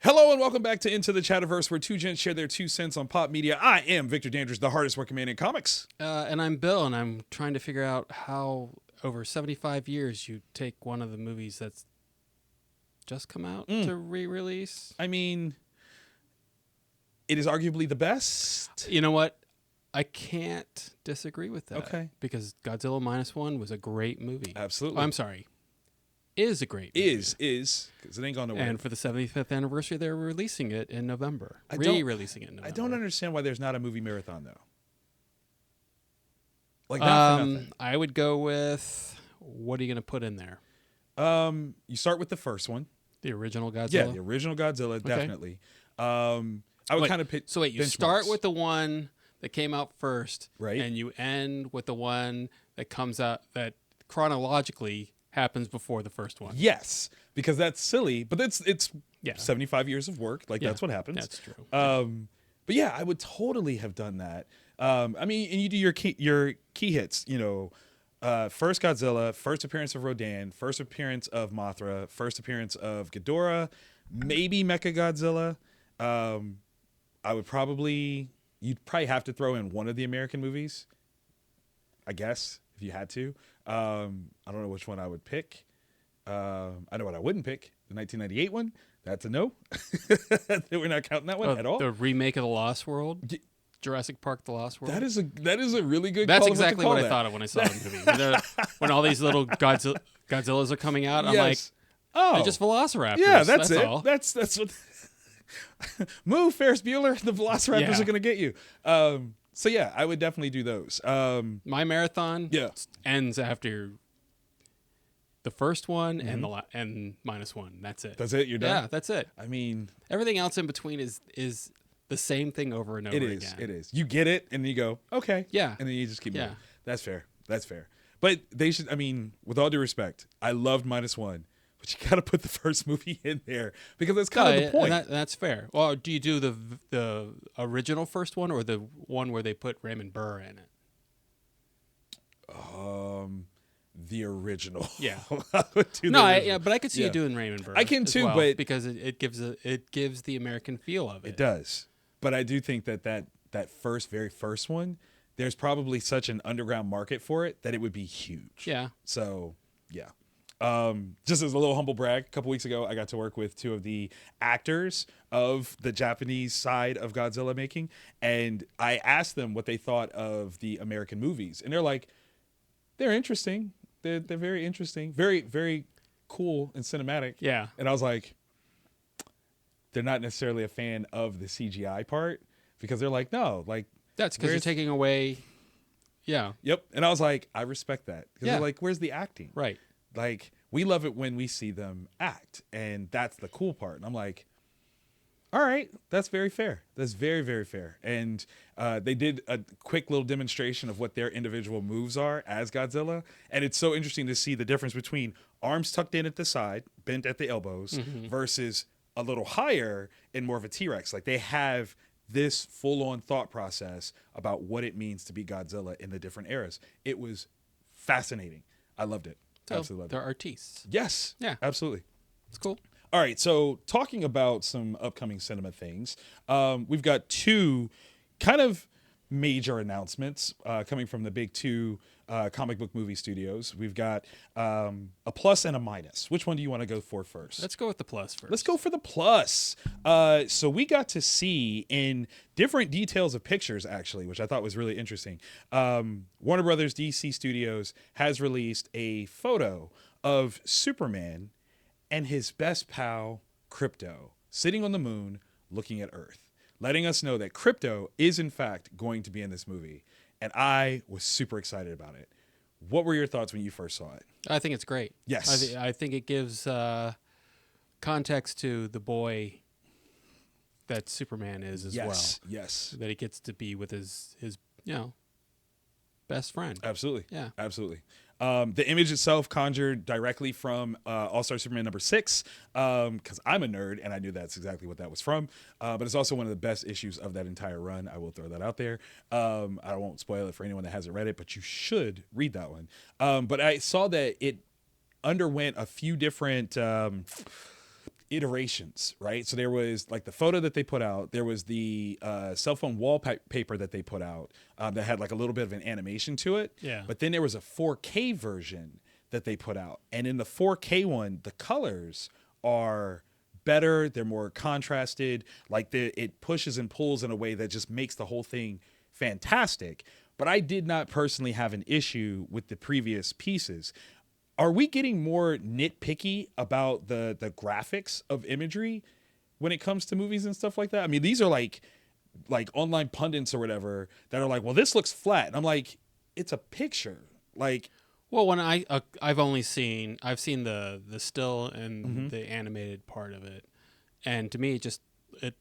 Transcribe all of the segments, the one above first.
Hello and welcome back to N2 the Chatterverse, where two gents share their 2 cents on pop media. I am Victor Dandridge, the hardest working man in comics. And I'm Bill, and I'm trying to figure out how, over 75 years, you take one of the movies that's just come out to re-release. I mean, it is arguably the best. You know what? I can't disagree with that. Okay. Because Godzilla Minus One was a great movie. Absolutely. Oh, I'm sorry. Is a great movie. Is, because it ain't gone nowhere. And for the 75th anniversary, they're releasing it in November. Re-releasing it in November. I don't understand why there's not a movie marathon, though. Like, not for nothing. I would go with, what are you going to put in there? You start with the first one. The original Godzilla? Yeah, the original Godzilla, definitely. I would kind of pick. So wait, you start with the one that came out first, right? And you end with the one that comes out that chronologically happens before the first one. Yes, because that's silly, but it's 75 years of work. Like, that's what happens. That's true. But yeah, I would totally have done that. I mean, and you do your key hits, you know, first Godzilla, first appearance of Rodan, first appearance of Mothra, first appearance of Ghidorah, maybe Mechagodzilla. You'd probably have to throw in one of the American movies, I guess, if you had to. I don't know which one I would pick. I know what I wouldn't pick. The 1998 one. That's a no. We're not counting that one at all. The remake of The Lost World? Jurassic Park: The Lost World? That is a really good That's call. exactly what I thought of when I saw the movie. When all these little Godzillas are coming out, I'm like, they're just Velociraptors. Yeah, that's it. All. That's what... Move, Ferris Bueller. The Velociraptors are going to get you. So yeah, I would definitely do those. My marathon ends after the first one and minus one. That's it. That's it? You're done? Yeah, that's it. I mean... Everything else in between is the same thing over and over again. It is. You get it, and then you go, okay. Yeah. And then you just keep moving. That's fair. But they should, I mean, with all due respect, I loved minus one. But you got to put the first movie in there because that's kind of the point. That's fair. Well, do you do the original first one or the one where they put Raymond Burr in it? The original. Yeah. But I could see you doing Raymond Burr. I can too, but because it gives the American feel of it. It does. But I do think that very first one, there's probably such an underground market for it that it would be huge. Yeah. So yeah. Just as a little humble brag, a couple weeks ago, I got to work with two of the actors of the Japanese side of Godzilla making. And I asked them what they thought of the American movies. And they're like, they're interesting. They're very interesting. Very, very cool and cinematic. Yeah. And I was like, they're not necessarily a fan of the CGI part because they're like, no, like. That's because you're taking away. Yeah. Yep. And I was like, I respect that. Because they're like, where's the acting? Right. Like, we love it when we see them act, and that's the cool part. And I'm like, all right, that's very fair. That's very, very fair. And they did a quick little demonstration of what their individual moves are as Godzilla. And it's so interesting to see the difference between arms tucked in at the side, bent at the elbows, versus a little higher and more of a T-Rex. Like, they have this full-on thought process about what it means to be Godzilla in the different eras. It was fascinating. I loved it. So absolutely loved they're it. artistes. Yes. Yeah. Absolutely. It's cool. All right. So talking about some upcoming cinema things, we've got two kind of major announcements coming from the big two comic book movie studios. We've got a plus and a minus. Which one do you want to go for first? Let's go with the plus first. Let's go for the plus. So we got to see in different details of pictures, actually, which I thought was really interesting. Warner Brothers DC Studios has released a photo of Superman and his best pal, Krypto, sitting on the moon looking at Earth, letting us know that Krypto is, in fact, going to be in this movie. And I was super excited about it. What were your thoughts when you first saw it? I think it's great. Yes. I think it gives context to the boy that Superman is as well. Yes. That he gets to be with his best friend. Absolutely. Yeah. Absolutely. The image itself conjured directly from All-Star Superman #6, because I'm a nerd and I knew that's exactly what that was from. But it's also one of the best issues of that entire run. I will throw that out there. I won't spoil it for anyone that hasn't read it, but you should read that one. But I saw that it underwent a few different iterations, right? So there was like the photo that they put out. There was the cell phone wallpaper that they put out that had like a little bit of an animation to it. Yeah. But then there was a 4K version that they put out. And in the 4K one, the colors are better. They're more contrasted. Like it pushes and pulls in a way that just makes the whole thing fantastic. But I did not personally have an issue with the previous pieces. Are we getting more nitpicky about the graphics of imagery when it comes to movies and stuff like that? I mean, these are like online pundits or whatever that are like, well, this looks flat. And I'm like, it's a picture. Like, Well, when I've seen the still and the animated part of it, and to me it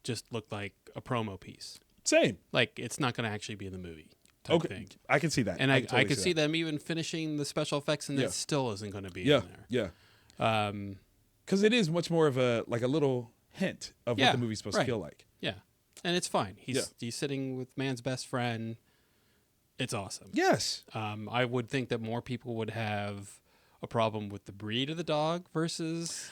just looked like a promo piece. same. Like it's not going to actually be in the movie. Type thing. I can see that. And I totally could see them even finishing the special effects, and it still isn't going to be in there. Yeah. Because it is much more of a little hint of what the movie's supposed to feel like. Yeah, and it's fine. He's sitting with man's best friend. It's awesome. Yes. I would think that more people would have a problem with the breed of the dog versus.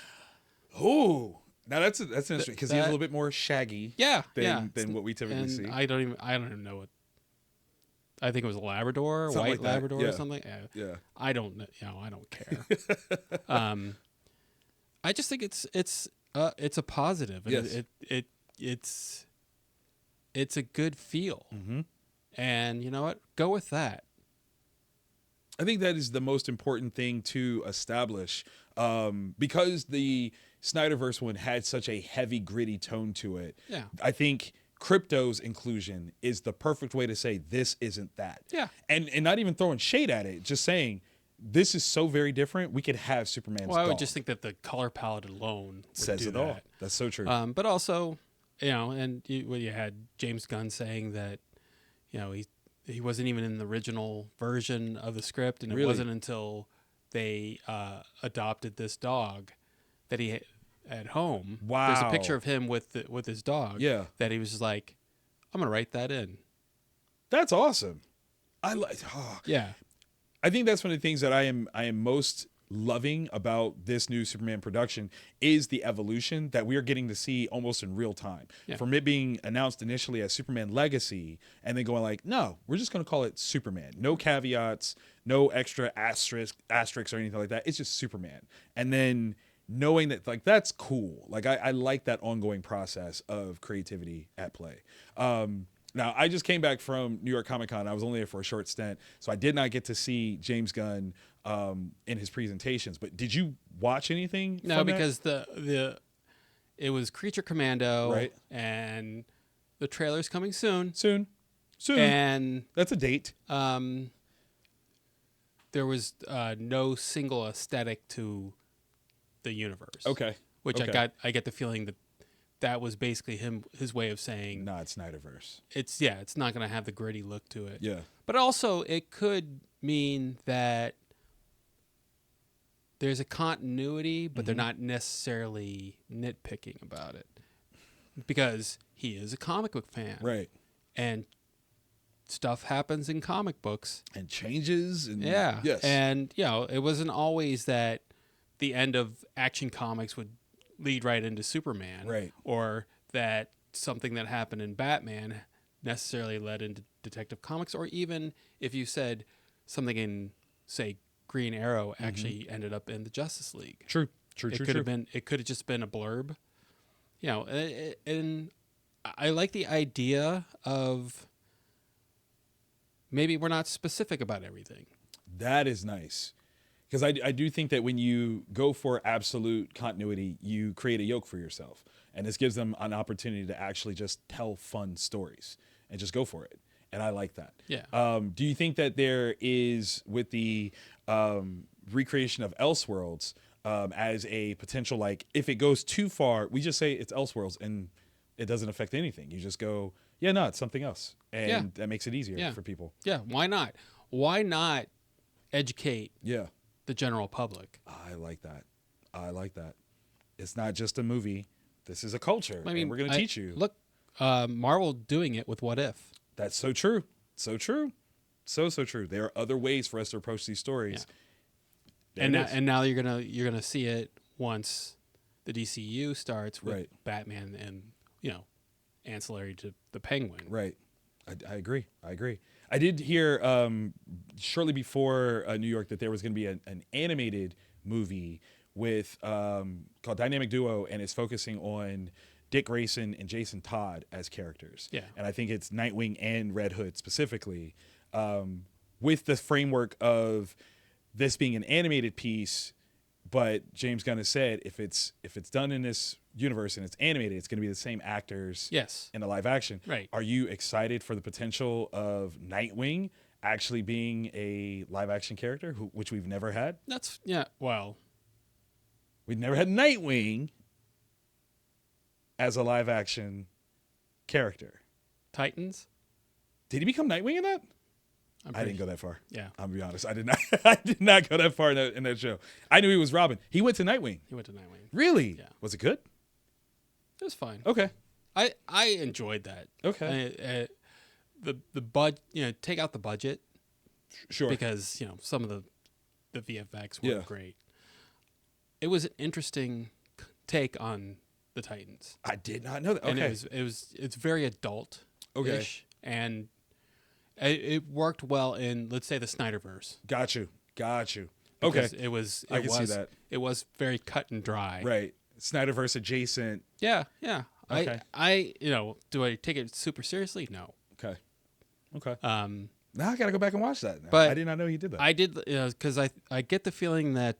Oh, now that's interesting because he's a little bit more shaggy. Than what we typically see. I don't even know what. I think it was a Labrador, something white like Labrador, or something. Yeah. I don't know. I don't care. I just think it's a positive. And yes. It's a good feel. Mm-hmm. And you know what? Go with that. I think that is the most important thing to establish because the Snyderverse one had such a heavy, gritty tone to it. Yeah. I think Krypto's inclusion is the perfect way to say this isn't that. Yeah. And not even throwing shade at it, just saying this is so very different. We could have Superman's Well, I would dog. just think that the color palette alone says would do it all. that. That's so true. But also, and you had James Gunn saying that, he wasn't even in the original version of the script, and it Really? wasn't until they adopted this dog that he at home. Wow. There's a picture of him with his dog. Yeah. That he was just like, I'm gonna write that in. That's awesome. Yeah. I think that's one of the things that I am most loving about this new Superman production is the evolution that we are getting to see almost in real time. Yeah. From it being announced initially as Superman Legacy and then going like, no, we're just going to call it Superman. No caveats, no extra asterisks or anything like that. It's just Superman. And then knowing that like that's cool. Like I like that ongoing process of creativity at play. Now, I just came back from New York Comic Con. I was only there for a short stint, so I did not get to see James Gunn in his presentations. But did you watch anything? No, from because it was Creature Commando, Right. And the trailer's coming soon. Soon. And That's a date. there was no single aesthetic to the universe. Okay. Which Okay. I get the feeling that was basically his way of saying Nah, it's Snyderverse. it's not going to have the gritty look to it. Yeah. But also it could mean that there's a continuity, but they're not necessarily nitpicking about it because he is a comic book fan. Right. And stuff happens in comic books. And changes. And Yeah. Yes. And, it wasn't always that the end of Action Comics would lead right into Superman. Right. Or that something that happened in Batman necessarily led into Detective Comics. Or even if you said something in, say, Green Arrow actually ended up in the Justice League. True. It could have just been a blurb. And I like the idea of maybe we're not specific about everything. That is nice. Because I do think that when you go for absolute continuity, you create a yoke for yourself. And this gives them an opportunity to actually just tell fun stories and just go for it. And I like that. Yeah. Do you think that there is, with the recreation of Elseworlds as a potential, like, if it goes too far, we just say it's Elseworlds and it doesn't affect anything. You just go, yeah, no, it's something else. And that makes it easier for people. Yeah, why not? Why not educate the general public? I like that. It's not just a movie. This is a culture. I mean, and we're going to teach you. Look, Marvel doing it with What If. That's so true. So true. So true. There are other ways for us to approach these stories. Yeah. And now you're gonna see it once the DCU starts with Right. Batman and, ancillary to the Penguin. Right. I agree. I did hear shortly before New York that there was going to be an animated movie with called Dynamic Duo, and it's focusing on Dick Grayson and Jason Todd as characters. Yeah. And I think it's Nightwing and Red Hood specifically, with the framework of this being an animated piece. But James Gunn has said if it's done in this universe and it's animated, it's going to be the same actors Yes. in the live action. Right. Are you excited for the potential of Nightwing actually being a live action character, which we've never had? Well, We've never had Nightwing as a live action character. Titans? Did he become Nightwing in that? I pretty didn't go that far. Yeah. I'll be honest. I did not. I did not go that far in that show. I knew he was Robin. He went to Nightwing. He went to Nightwing. Really? Yeah. Was it good? It was fine. Okay. I enjoyed that. Okay. The take out the budget Sure. because some of the VFX weren't great. It was an interesting take on the Titans. I did not know that. Okay. And it's very adult. Okay. And it worked well in, let's say, the Snyderverse. Got you. Okay. Because I can see that. It was very cut and dry. Right. Snyderverse adjacent. Yeah. Okay. Do I take it super seriously? No. Okay. Now I got to go back and watch that. But I did not know he did that. I did, because I get the feeling that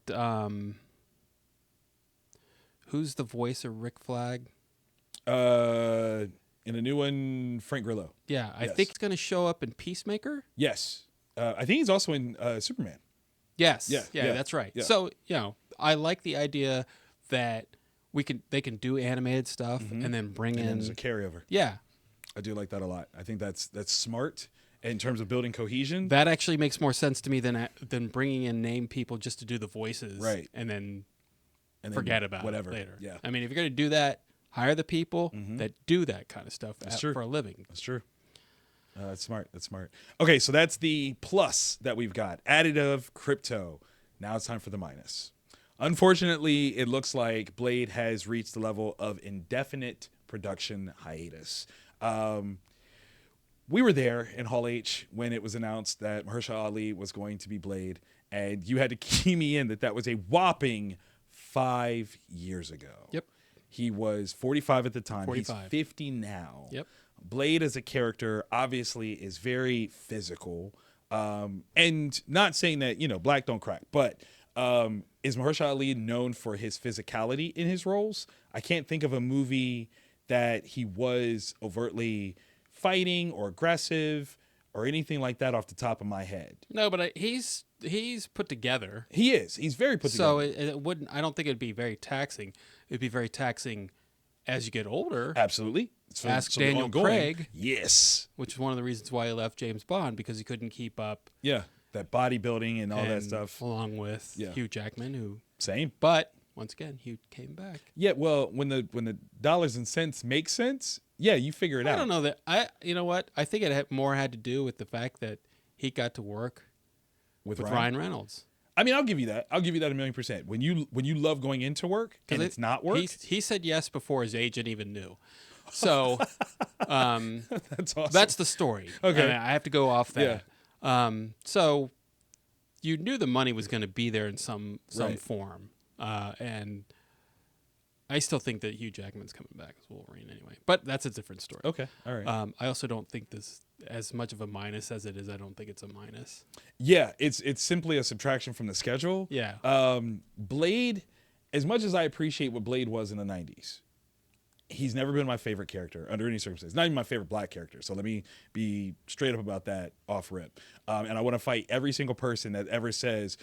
who's the voice of Rick Flag? In a new one, Frank Grillo. Yeah, I Yes. think it's going to show up in Peacemaker. Yes. I think he's also in Superman. Yes. Yeah. That's right. Yeah. So, I like the idea that they can do animated stuff and then bring And then in. there's a carryover. Yeah. I do like that a lot. I think that's smart in terms of building cohesion. That actually makes more sense to me than bringing in name people just to do the voices. Right. And then and then forget about whatever. it later. Yeah. I mean, if you're going to do that, hire the people that do that kind of stuff true. for a living. That's true. That's smart. Okay, so that's the plus that we've got. Additive, Krypto. Now it's time for the minus. Unfortunately, it looks like Blade has reached the level of indefinite production hiatus. We were there in Hall H when it was announced that Mahershala Ali was going to be Blade, and you had to key me in that was a whopping 5 years ago. Yep. He was 45 at the time. 45. He's 50 now. Yep. Blade as a character obviously is very physical. And not saying that, black don't crack, but is Mahershala Ali known for his physicality in his roles? I can't think of a movie that he was overtly fighting or aggressive or anything like that off the top of my head. No, but he's put together. He is. He's very put So together. it wouldn't. I don't think it'd be very taxing. It'd be very taxing as you get older. Absolutely. So, Ask the Daniel ongoing- Craig. Yes. Which is one of the reasons why he left James Bond, because he couldn't keep up. Yeah. That bodybuilding and all that and stuff. along with Yeah. Hugh Jackman, who. Same. But once again, Hugh came back. Yeah. Well, when the dollars and cents make sense, yeah, you figure it out. I don't know that. You know what? I think it had to do with the fact that he got to work with Ryan Reynolds. I mean, I'll give you that. I'll give you that 1,000,000%. When you love going into work and it's not work, he said yes before his agent even knew. So that's awesome. that's the story. Okay. And I have to go off that. So you knew the money was going to be there in some Right. form, and I still think that Hugh Jackman's coming back as Wolverine anyway. But that's a different story. Okay. All right. I also don't think this as much of a minus as it is. I don't think it's a minus. Yeah, it's simply a subtraction from the schedule. Yeah. Blade, as much as I appreciate what Blade was in the 90s, he's never been my favorite character under any circumstance. Not even my favorite black character. So let me be straight up about that off rip. And I want to fight every single person that ever says,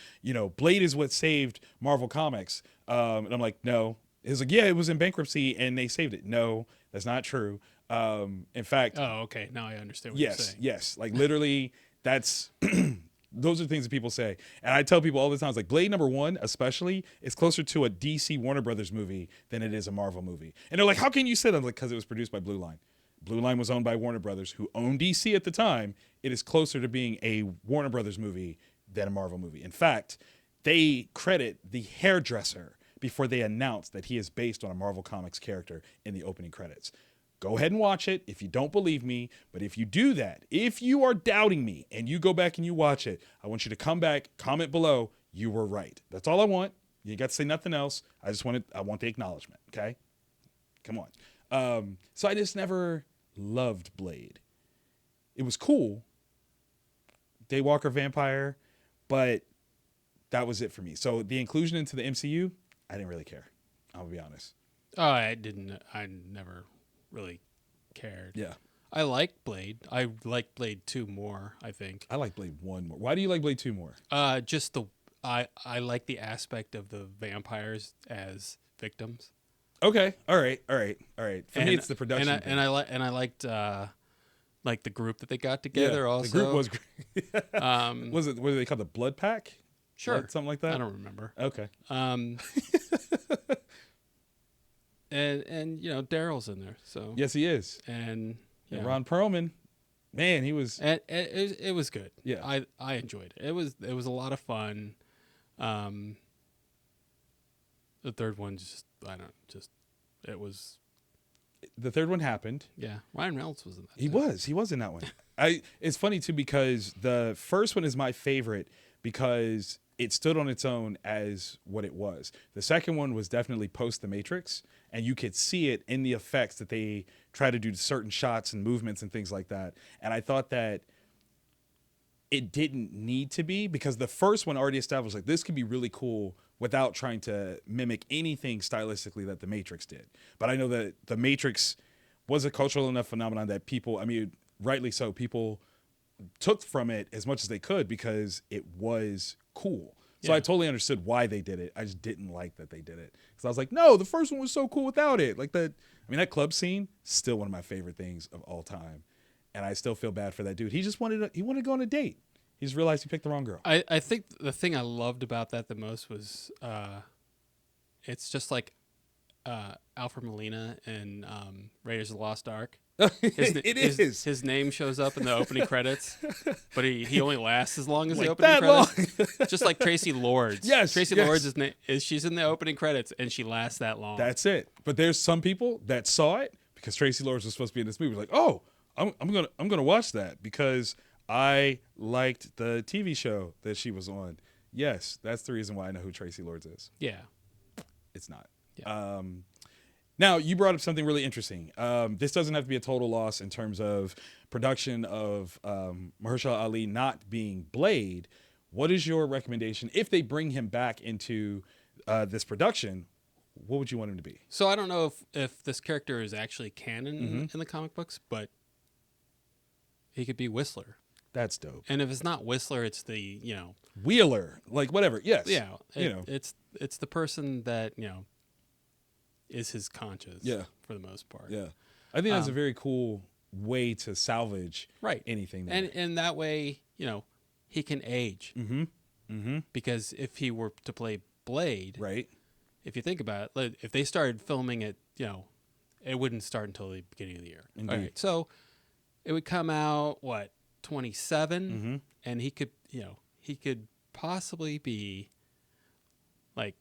Blade is what saved Marvel Comics. And I'm like, no. It's like, yeah, it was in bankruptcy and they saved it. No, that's not true. In fact, Oh, okay. Now I understand what you're saying. yes. Like literally, that's those are things that people say, and I tell people all the time. It's like Blade #1, especially, is closer to a DC Warner Brothers movie than it is a Marvel movie. And they're like, "How can you say that?" I'm like, because it was produced by Blue Line. Blue Line was owned by Warner Brothers, who owned DC at the time. It is closer to being a Warner Brothers movie than a Marvel movie. In fact, they credit the hairdresser before they announce that he is based on a Marvel Comics character in the opening credits. Go ahead and watch it if you don't believe me. But if you do that, if you are doubting me and you go back and you watch it, I want you to come back, comment below, you were right. That's all I want. You got to say nothing else. I want the acknowledgement. Okay. Come on. So I just never loved Blade. It was cool. Daywalker vampire, but that was it for me. So the inclusion into the MCU, I didn't really care. I'll be honest. Oh, I didn't. I never really cared. Yeah. I like Blade. I like Blade 2 more, I think. I like Blade 1 more. Why do you like Blade 2 more? Just I like the aspect of the vampires as victims. Okay. All right. For me, it's the production. And I liked like the group that they got together. Also, the group was great. Was it? What do they call the Blood Pack? Sure, something like that. I don't remember. Okay. And Daryl's in there. So yes, he is. And Ron Perlman, man, he was. And it was good. Yeah, I enjoyed it. It was a lot of fun. The third one it was. The third one happened. Yeah, Ryan Reynolds was in that. He was in that one. It's funny too because the first one is my favorite because it stood on its own as what it was. The second one was definitely post The Matrix, and you could see it in the effects that they try to do to certain shots and movements and things like that. And I thought that it didn't need to be because the first one already established like this could be really cool without trying to mimic anything stylistically that The Matrix did. But I know that The Matrix was a cultural enough phenomenon that people, I mean, rightly so, people took from it as much as they could because it was cool. So I totally understood why they did it. I just didn't like that they did it. Because I was like, no, the first one was so cool without it. Like that club scene, still one of my favorite things of all time. And I still feel bad for that dude. He just wanted to go on a date. He just realized he picked the wrong girl. I think the thing I loved about that the most was it's just like Alfred Molina in Raiders of the Lost Ark. His name shows up in the opening credits, but he only lasts as long as the opening credits. Just like Tracy Lords. Yes, Tracy Lords she's in the opening credits and she lasts that long. That's it. But there's some people that saw it because Tracy Lords was supposed to be in this movie. Like, oh, I'm gonna watch that because I liked the TV show that she was on. Yes, that's the reason why I know who Tracy Lords is. Yeah, it's not. Yeah. Now, you brought up something really interesting. This doesn't have to be a total loss in terms of production of Mahershala Ali not being Blade. What is your recommendation? If they bring him back into this production, what would you want him to be? So I don't know if this character is actually canon in the comic books, but he could be Whistler. That's dope. And if it's not Whistler, it's the, Wheeler, like whatever. Yes. Yeah. It's the person that, is his conscience. Yeah. For the most part. Yeah. I think that's a very cool way to salvage anything. There. And that way, he can age. Because if he were to play Blade, right? If you think about it, if they started filming it, it wouldn't start until the beginning of the year. Indeed. All right. So it would come out, 27, and he could possibly be like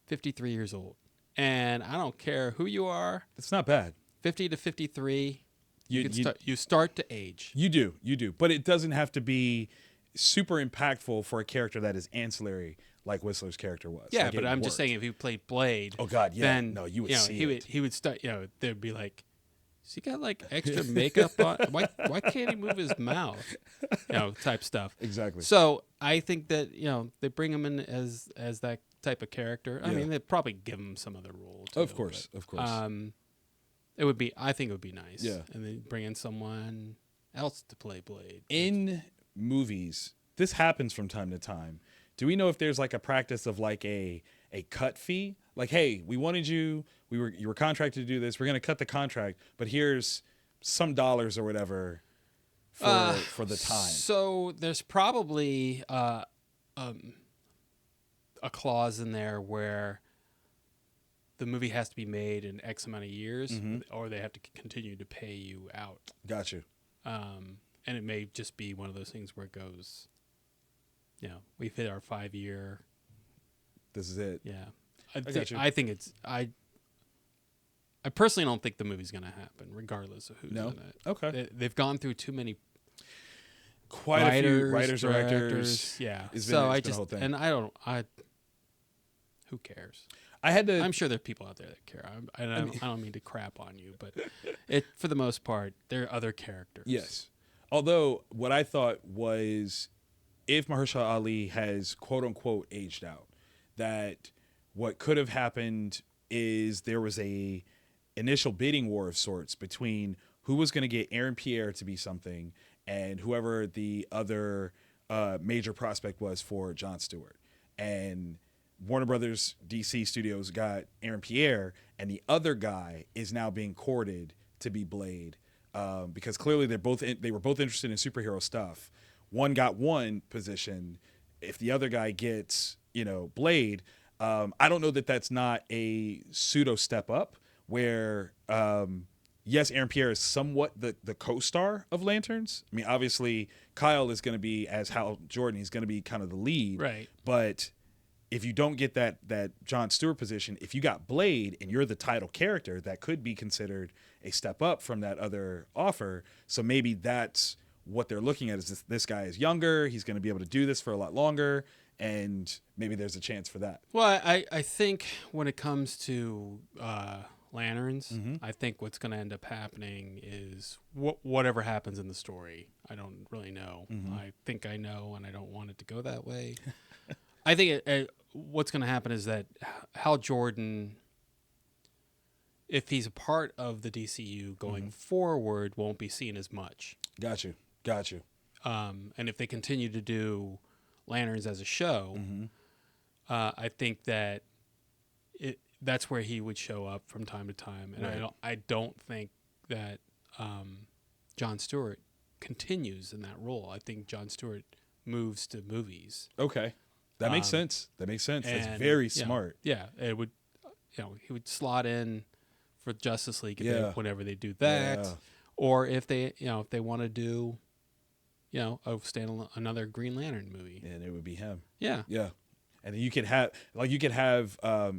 53 years old. And I don't care who you are. It's not bad. 50 to 53, you start to age. You do. But it doesn't have to be super impactful for a character that is ancillary like Whistler's character was. Yeah, like but I'm just saying if he played Blade. Oh, God, yeah. Then, no, you would see it. He would start, there'd be like, has he got like extra makeup on? Why can't he move his mouth? Type stuff. Exactly. So I think that, they bring him in as that type of character. I mean, they'd probably give him some other role too. Of course. I think it would be nice. Yeah. And then bring in someone else to play Blade. In movies, this happens from time to time. Do we know if there's like a practice of like a cut fee? Like, hey, we wanted you were contracted to do this. We're going to cut the contract, but here's some dollars or whatever for the time. So there's probably a clause in there where the movie has to be made in X amount of years, or they have to continue to pay you out. Got you. And it may just be one of those things where it goes, we've hit our 5-year. This is it. Yeah. got you. I think it's I personally don't think the movie's going to happen, regardless of who's in it. Okay. They've gone through too many Quite a few writers, directors. Yeah. It's So been I a just whole thing. and who cares? I'm sure there are people out there that care. I don't mean to crap on you, but for the most part, there are other characters. Yes. Although what I thought was, if Mahershala Ali has quote unquote aged out, that what could have happened is there was a initial bidding war of sorts between who was going to get Aaron Pierre to be something and whoever the other major prospect was for Jon Stewart. And Warner Brothers DC Studios got Aaron Pierre, and the other guy is now being courted to be Blade, because clearly they were both interested in superhero stuff. One got one position. If the other guy gets, Blade, I don't know that that's not a pseudo step up where, yes, Aaron Pierre is somewhat the co-star of Lanterns. I mean, obviously Kyle is going to be as Hal Jordan. He's going to be kind of the lead, right? But if you don't get that Jon Stewart position, if you got Blade and you're the title character, that could be considered a step up from that other offer. So maybe that's what they're looking at, is this guy is younger. He's going to be able to do this for a lot longer, and maybe there's a chance for that. Well, I think when it comes to Lanterns, Mm-hmm. I think what's going to end up happening is whatever happens in the story. I don't really know. Mm-hmm. I think I know, and I don't want it to go that way. I think what's going to happen is that Hal Jordan, if he's a part of the DCU going forward, won't be seen as much. Got you. And if they continue to do Lanterns as a show, I think that that's where he would show up from time to time. And right. I don't think that Jon Stewart continues in that role. I think Jon Stewart moves to movies. Okay. That makes sense. That's And, very smart. Yeah, it would. He would slot in for Justice League whenever they do that, Yeah. or if they want to do, another Green Lantern movie. And it would be him. Yeah, Yeah. And then you could have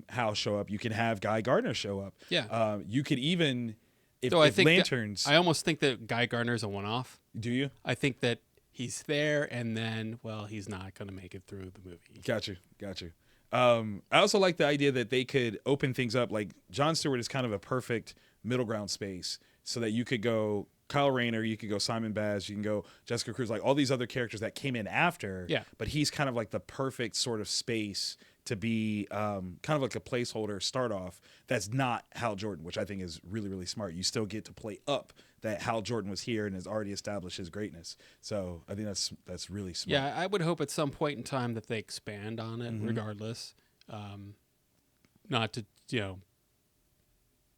Hal show up. You can have Guy Gardner show up. yeah. You could even, if I think Lanterns. I almost think that Guy Gardner's a one-off. Do you? I think that he's there, and then he's not going to make it through the movie. Got you. I also like the idea that they could open things up. Like Jon Stewart is kind of a perfect middle ground space, so that you could go Kyle Rayner, you could go Simon Baz, you can go Jessica Cruz, like all these other characters that came in after. Yeah. But he's kind of like the perfect sort of space to be kind of like a placeholder start off. That's not Hal Jordan, which I think is really, really smart. You still get to play up that Hal Jordan was here and has already established his greatness. So I think that's really smart. Yeah, I would hope at some point in time that they expand on it, regardless. Not to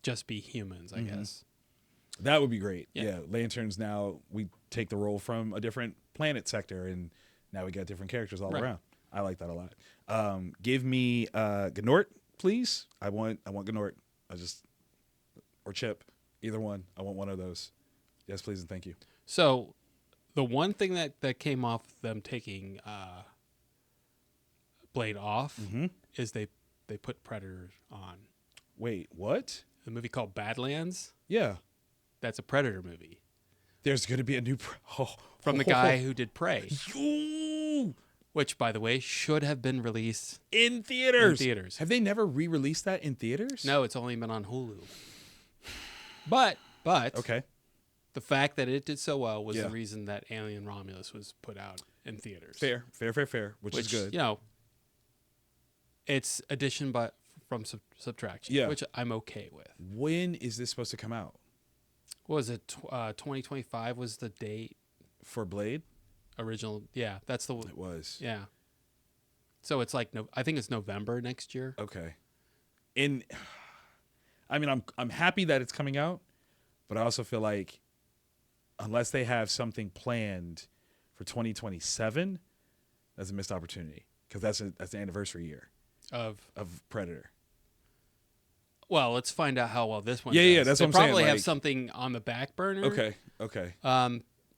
just be humans, I guess. That would be great. Yeah. Yeah. Lanterns, now we take the role from a different planet sector, and now we got different characters all around. I like that a lot. Give me Gnort, please. I want Gnort. Or Chip, either one. I want one of those. Yes, please, and thank you. So the one thing that came off them taking Blade off is they put Predator on. Wait, what? The movie called Badlands. Yeah. That's a Predator movie. There's going to be a new... From the guy who did Prey. Ooh. Which, by the way, should have been released In theaters. Have they never re-released that in theaters? No, it's only been on Hulu. But Okay. the fact that it did so well was the reason that Alien Romulus was put out in theaters. Fair. Which is good. It's addition but from subtraction, which I'm okay with. When is this supposed to come out? What was it? 2025 was the date. For Blade? Original. Yeah, that's the... It was. Yeah. So it's like, I think it's November next year. Okay. I'm happy that it's coming out, but I also feel like unless they have something planned for 2027, that's a missed opportunity, because that's the anniversary year Of Predator. Well, let's find out how well this one Yeah, does. yeah, that's what I'm saying. They probably have like- something on the back burner. Okay.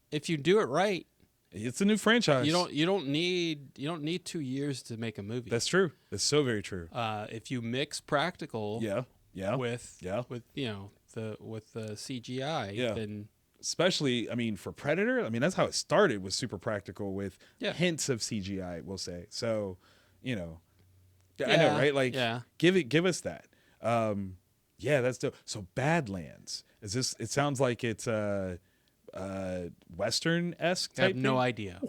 If you do it right, It's a new franchise. You don't need 2 years to make a movie. That's true. That's so very true. If you mix practical with the CGI, then especially, I mean, for Predator, I mean, that's how it started, was super practical with Yeah. hints of CGI, we'll say. So, I know, right? Like, give us that. That's dope. So Badlands, it sounds like it's Western-esque type I have no thing? idea.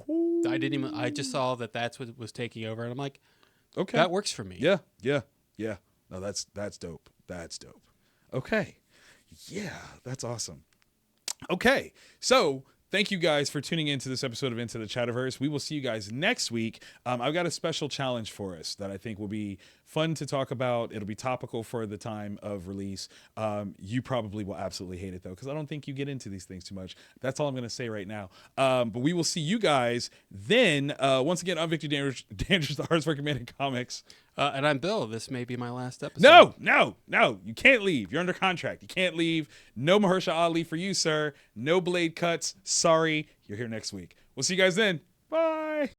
I just saw that that's what was taking over, and I'm like, Okay. that works for me. Yeah. No, that's dope. That's dope. Okay. Yeah, that's awesome. Okay, so thank you guys for tuning into this episode of Into the Chatterverse. We will see you guys next week. I've got a special challenge for us that I think will be fun to talk about. It'll be topical for the time of release. You probably will absolutely hate it, though, because I don't think you get into these things too much. That's all I'm going to say right now. But we will see you guys then. Once again, I'm Victor Dandridge, the hardest working man in comics. And I'm Bill. This may be my last episode. No. You can't leave. You're under contract. You can't leave. No Mahershala Ali for you, sir. No blade cuts. Sorry. You're here next week. We'll see you guys then. Bye.